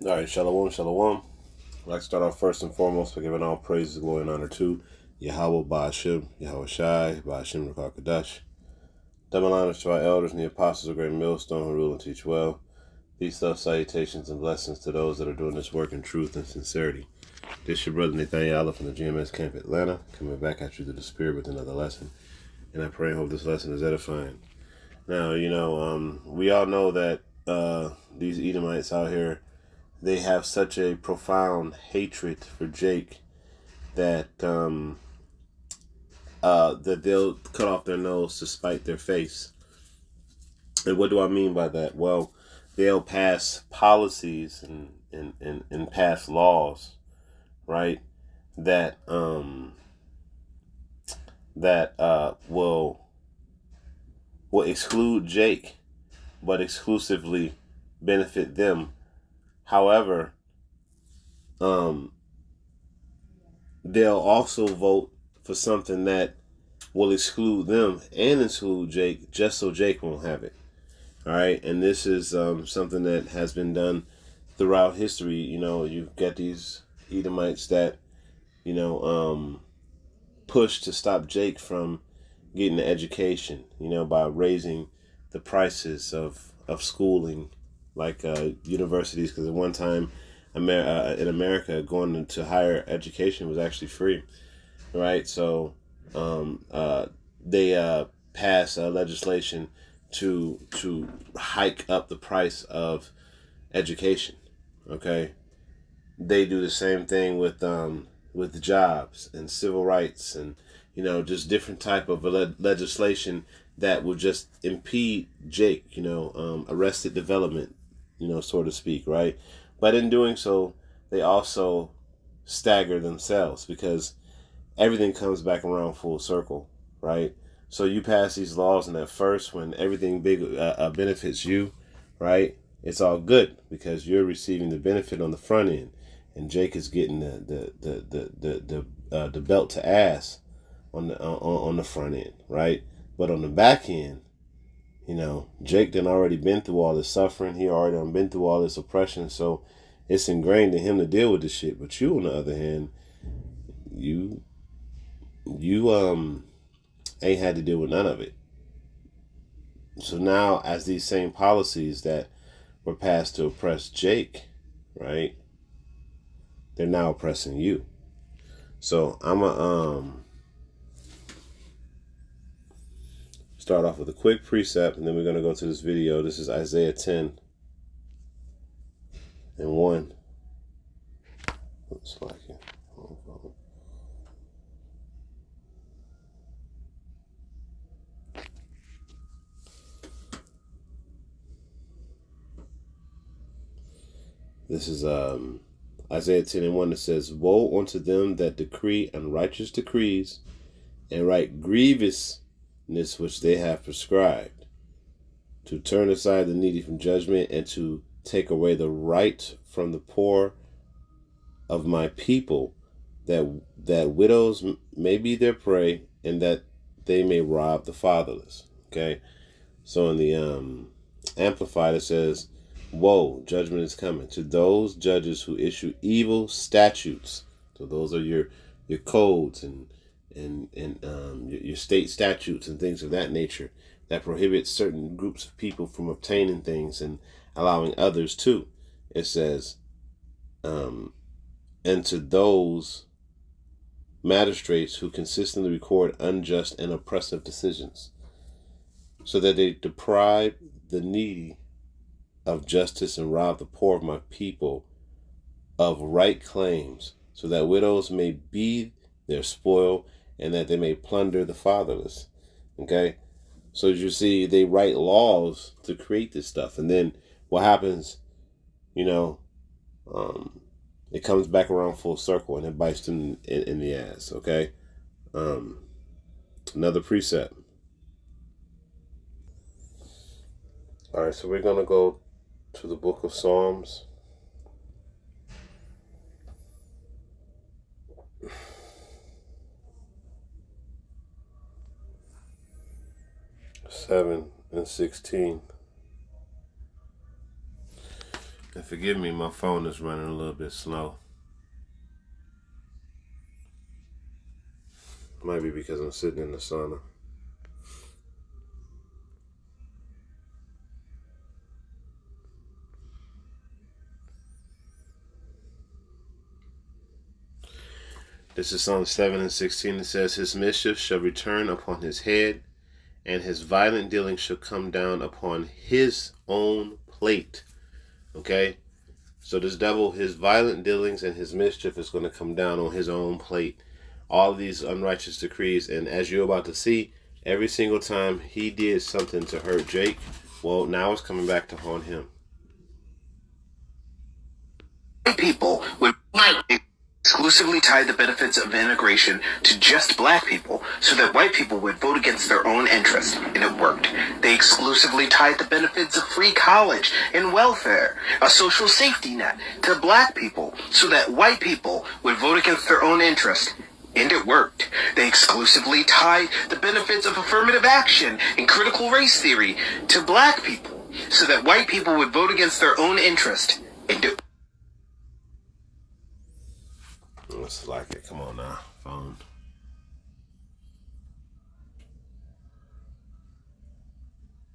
All right, shalom, shalom. I'd like to start off first and foremost by giving all praise, glory, and honor to Yahweh, Ba'ashim, Yahweh Shai, Ba'ashim, Rakakadash. Double honors to our elders and the apostles of Great Millstone who rule and teach well. Peace, love, salutations, and blessings to those that are doing this work in truth and sincerity. This your brother Nathaniel from the GMS Camp Atlanta, coming back at you through the Spirit with another lesson. And I pray and hope this lesson is edifying. Now, we all know that these Edomites out here, they have such a profound hatred for Jake that that they'll cut off their nose to spite their face. And what do I mean by that? Well, they'll pass policies and pass laws, right? That will exclude Jake, but exclusively benefit them. However, they'll also vote for something that will exclude them and exclude Jake, just so Jake won't have it. All right, and this is something that has been done throughout history. You've got these Edomites that push to stop Jake from getting an education. By raising the prices of schooling, like universities, because at one time in America, going into higher education was actually free, right? So they pass legislation to hike up the price of education. Okay, they do the same thing with jobs and civil rights and just different type of legislation that will just impede Jake, arrested development, so to speak, right? But in doing so, they also stagger themselves because everything comes back around full circle, right? So you pass these laws, and at first, when everything big benefits you, right, it's all good because you're receiving the benefit on the front end, and Jake is getting the belt to ass on the front end, right? But on the back end, Jake done already been through all this suffering. He already done been through all this oppression, so it's ingrained in him to deal with this shit. But you, on the other hand, you ain't had to deal with none of it. So now, as these same policies that were passed to oppress Jake, right, they're now oppressing you. So I'm gonna start off with a quick precept, and then we're gonna go to this video. This is Isaiah 10 and 1. Looks like it. This is Isaiah 10 and 1 that says, "Woe unto them that decree unrighteous decrees, and write grievousness which they have prescribed, to turn aside the needy from judgment, and to take away the right from the poor of my people, that widows may be their prey, and that they may rob the fatherless." Okay, so in the Amplified it says, "Woe, judgment is coming to those judges who issue evil statutes." So those are your codes and your state statutes and things of that nature that prohibit certain groups of people from obtaining things and allowing others to. It says, and to those magistrates who consistently record unjust and oppressive decisions, so that they deprive the needy of justice and rob the poor of my people of right claims, so that widows may be their spoil, and that they may plunder the fatherless. Okay, so as you see, they write laws to create this stuff, and then what happens? It comes back around full circle, and it bites them in the ass. Okay, another precept. All right, so we're gonna go to the book of Psalms. (7 and 16). And forgive me, my phone is running a little bit slow. Might be because I'm sitting in the sauna. This is Psalm 7 and 16. It says, his mischief shall return upon his head, and his violent dealing shall come down upon his own plate. Okay? So this devil, his violent dealings and his mischief is going to come down on his own plate. All of these unrighteous decrees. And as you're about to see, every single time he did something to hurt Jake, well, now it's coming back to haunt him. People would exclusively tied the benefits of integration to just black people so that white people would vote against their own interest, and it worked. They exclusively tied the benefits of free college and welfare, a social safety net, to black people so that white people would vote against their own interest, and it worked. They exclusively tied the benefits of affirmative action and critical race theory to black people so that white people would vote against their own interest, and it Looks like it. Come on now, phone.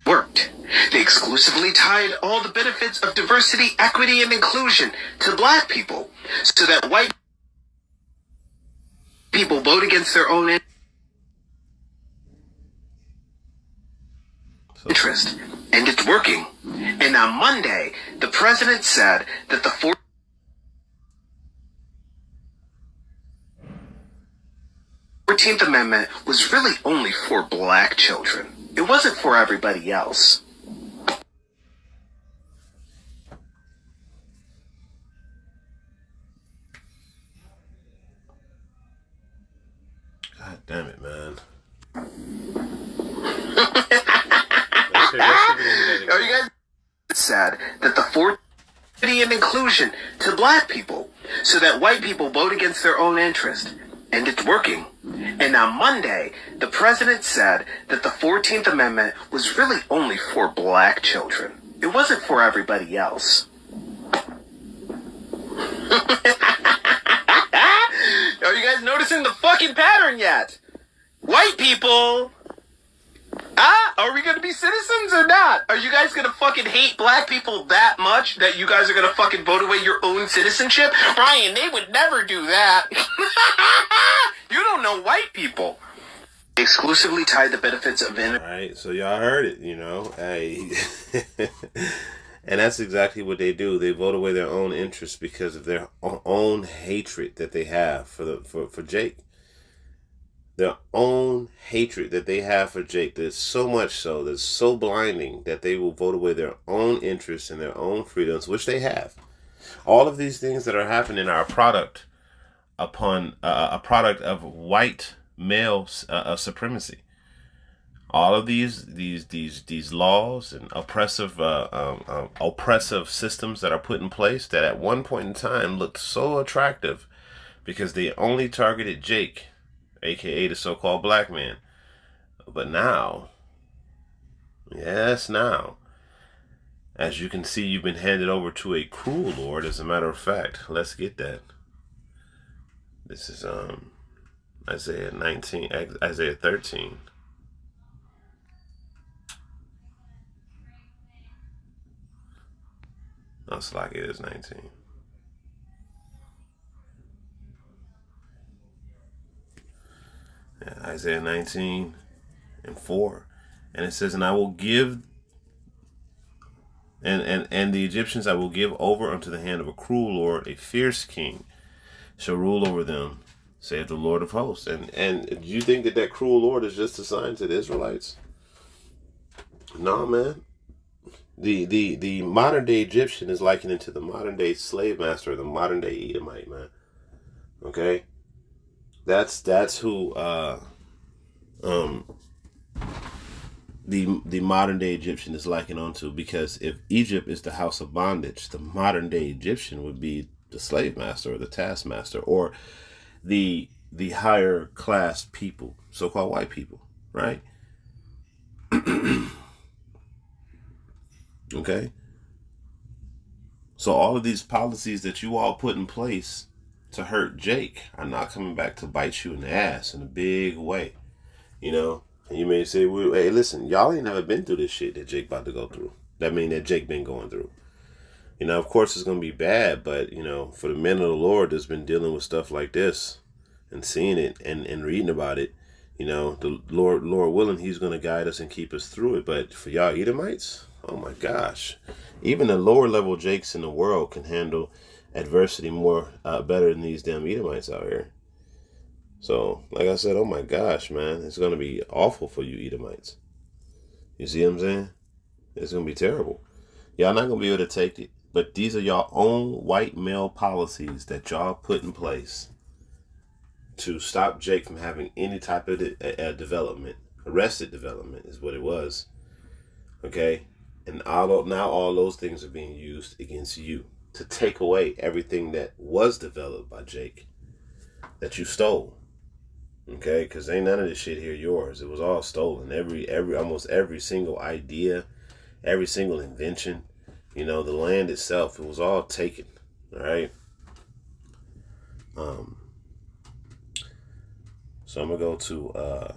worked. They exclusively tied all the benefits of diversity, equity, and inclusion to black people so that white people vote against their own interest. And it's working. And on Monday, the president said that the 14th Amendment was really only for black children. It wasn't for everybody else. God damn it, man. Are you guys sad that the 14th and inclusion to black people so that white people vote against their own interest? And it's working. And on Monday, the president said that the 14th Amendment was really only for black children. It wasn't for everybody else. Are you guys noticing the fucking pattern yet? White people! Are we gonna be citizens or not? Are you guys gonna fucking hate black people that much that you guys are gonna fucking vote away your own citizenship? Brian, they would never do that. You don't know white people. Exclusively tied the benefits of Alright, so y'all heard it, you know. Hey. And that's exactly what they do. They vote away their own interests because of their own hatred that they have for Jake. Their own hatred that they have for Jake. There's so much so, that's so blinding that they will vote away their own interests and their own freedoms, which they have. All of these things that are happening are a product upon a product of white male supremacy. All of these laws and oppressive systems that are put in place that at one point in time looked so attractive because they only targeted Jake, aka the so-called black man. But now, yes, now, as you can see, you've been handed over to a cruel lord. As a matter of fact, let's get that. This is Isaiah 13. Looks like it is 19. Yeah, Isaiah 19 and 4. And it says, and I will give and the Egyptians I will give over unto the hand of a cruel lord, a fierce king shall rule over them, saith the Lord of hosts. And do you think that cruel lord is just assigned to the Israelites? No, man. The modern day Egyptian is likened to the modern day slave master, the modern day Edomite, man. Okay? That's who the modern day Egyptian is likened onto, because if Egypt is the house of bondage, the modern day Egyptian would be the slave master or the taskmaster or the higher class people, so-called white people, right? Okay? So all of these policies that you all put in place to hurt Jake are not coming back to bite you in the ass in a big way. You know? And you may say, well, hey, listen, y'all ain't never been through this shit that Jake about to go through. That mean that Jake been going through. You know, of course it's going to be bad, but, you know, for the men of the Lord that's been dealing with stuff like this and seeing it and reading about it, you know, the Lord willing, he's going to guide us and keep us through it. But for y'all Edomites, oh my gosh, even the lower level Jakes in the world can handle adversity more better than these damn Edomites out here. So, like I said, oh my gosh, man, it's going to be awful for you Edomites. You see what I'm saying? It's going to be terrible. Y'all not going to be able to take it. But these are y'all own white male policies that y'all put in place to stop Jake from having any type of development. Arrested development is what it was. Okay? And now all those things are being used against you to take away everything that was developed by Jake that you stole. Okay? Because ain't none of this shit here yours. It was all stolen. Almost every single idea, every single invention. You know, the land itself, it was all taken. All right. So I'm gonna go to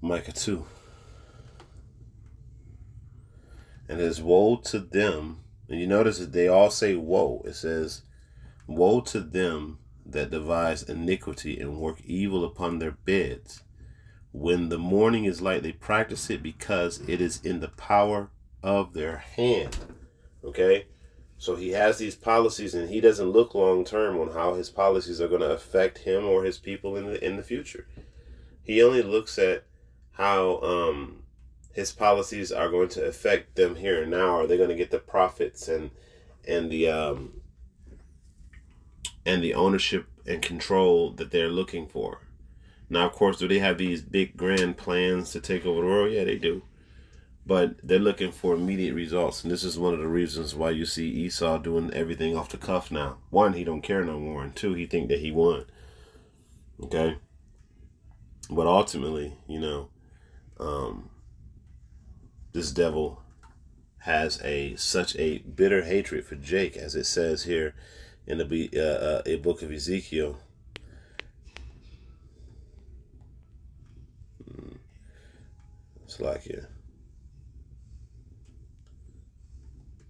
Micah 2. And it's woe to them. And you notice that they all say woe. It says, woe to them that devise iniquity and work evil upon their beds. When the morning is light, they practice it because it is in the power of their hand. Okay? So he has these policies and he doesn't look long term on how his policies are going to affect him or his people in the future. He only looks at how his policies are going to affect them here and now. Are they going to get the profits and the ownership and control that they're looking for? Now, of course, do they have these big grand plans to take over the world? Yeah, they do. But they're looking for immediate results. And this is one of the reasons why you see Esau doing everything off the cuff now. One, he don't care no more. And two, he think that he won. Okay? But ultimately, you know, this devil has such a bitter hatred for Jake, as it says here in the book of Ezekiel. It's like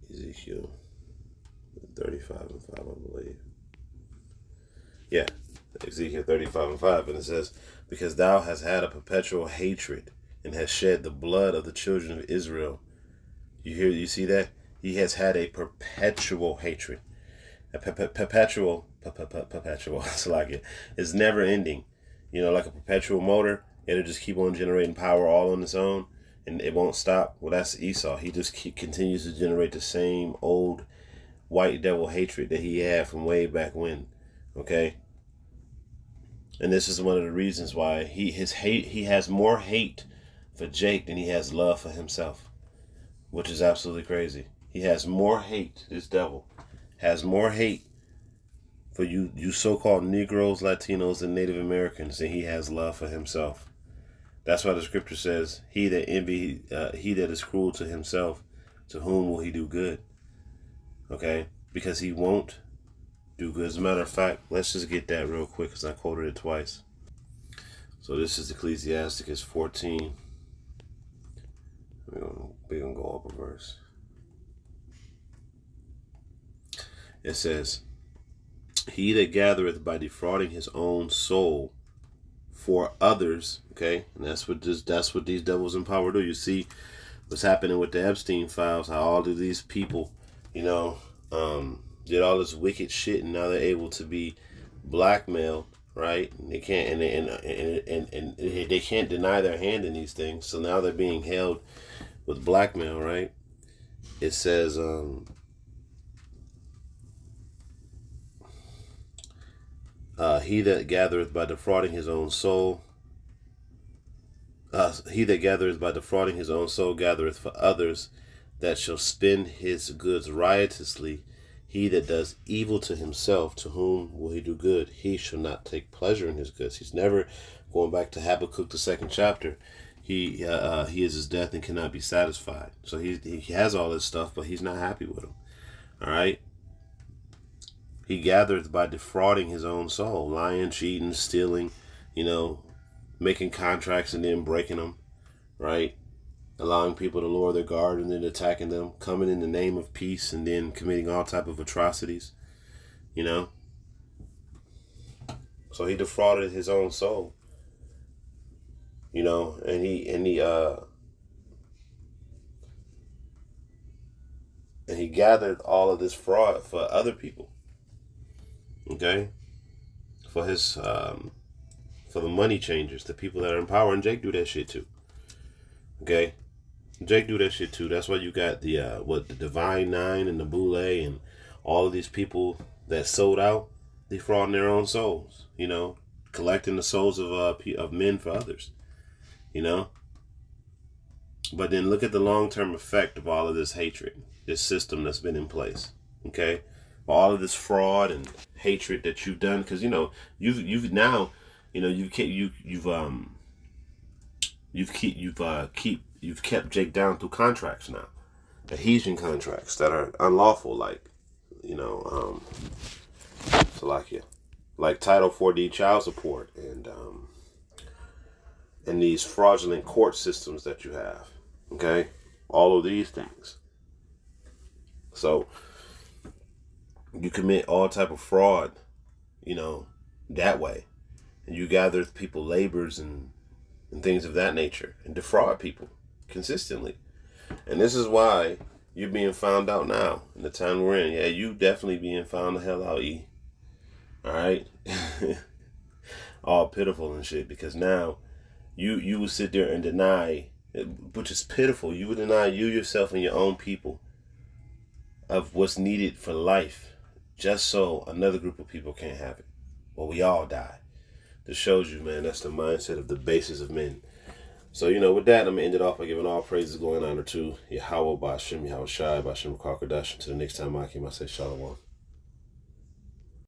Ezekiel 35 and 5, I believe. Yeah, Ezekiel 35 and 5, and it says, because thou hast had a perpetual hatred and hast shed the blood of the children of Israel. You see that? He has had a perpetual hatred. A perpetual, it's like it. It's never ending. You know, like a perpetual motor. It'll just keep on generating power all on its own, and it won't stop. Well, that's Esau. He just continues to generate the same old white devil hatred that he had from way back when. Okay? And this is one of the reasons why he has more hate for Jake than he has love for himself, which is absolutely crazy. He has more hate, this devil has more hate for you so-called Negroes, Latinos, and Native Americans than he has love for himself. That's why the scripture says, he that is cruel to himself, to whom will he do good? Okay? Because he won't do good. As a matter of fact, let's just get that real quick because I quoted it twice. So this is Ecclesiasticus 14. We're going to go up a verse. It says, he that gathereth by defrauding his own soul for others, okay, and that's what these devils in power do. You see what's happening with the Epstein files, how all of these people, you know, did all this wicked shit, and now they're able to be blackmailed, right? And they can't, and they can't deny their hand in these things. So now they're being held with blackmail, right? It says, he that gathereth by defrauding his own soul, he that gathereth by defrauding his own soul gathereth for others that shall spend his goods riotously. He that does evil to himself, to whom will he do good? He shall not take pleasure in his goods. He's never, going back to Habakkuk, the 2nd chapter, he is his death and cannot be satisfied. So he has all this stuff, but he's not happy with him. All right. He gathereth by defrauding his own soul, lying, cheating, stealing, making contracts and then breaking them, right? Allowing people to lower their guard and then attacking them, coming in the name of peace and then committing all type of atrocities, So he defrauded his own soul, and he gathered all of this fraud for other people. Okay, for his for the money changers, the people that are in power, and Jake do that shit too. Okay, Jake do that shit too. That's why you got the the Divine Nine and the Boule and all of these people that sold out, defrauding their own souls. Collecting the souls of men for others. But then look at the long-term effect of all of this hatred, this system that's been in place. Okay. All of this fraud and hatred that you've done, because you've now, you've kept Jake down through contracts now, adhesion contracts that are unlawful, like like Title 4D child support and these fraudulent court systems that you have. Okay, all of these things. So you commit all type of fraud, that way. And you gather people labors and things of that nature and defraud people consistently. And this is why you're being found out now in the time we're in. Yeah, you definitely being found the hell out, E. All right? All pitiful and shit, because now you would sit there and deny, which is pitiful. You would deny you yourself and your own people of what's needed for life, just so another group of people can't have it. Well, we all die. This shows you, man, that's the mindset of the basis of men. So, with that, I'm going to end it off by giving all praises, glory, and honor to Yahweh, Ba'ashem, Yahweh Shai, Ba'ashem, Kakadash. Until the next time, I say Shalom.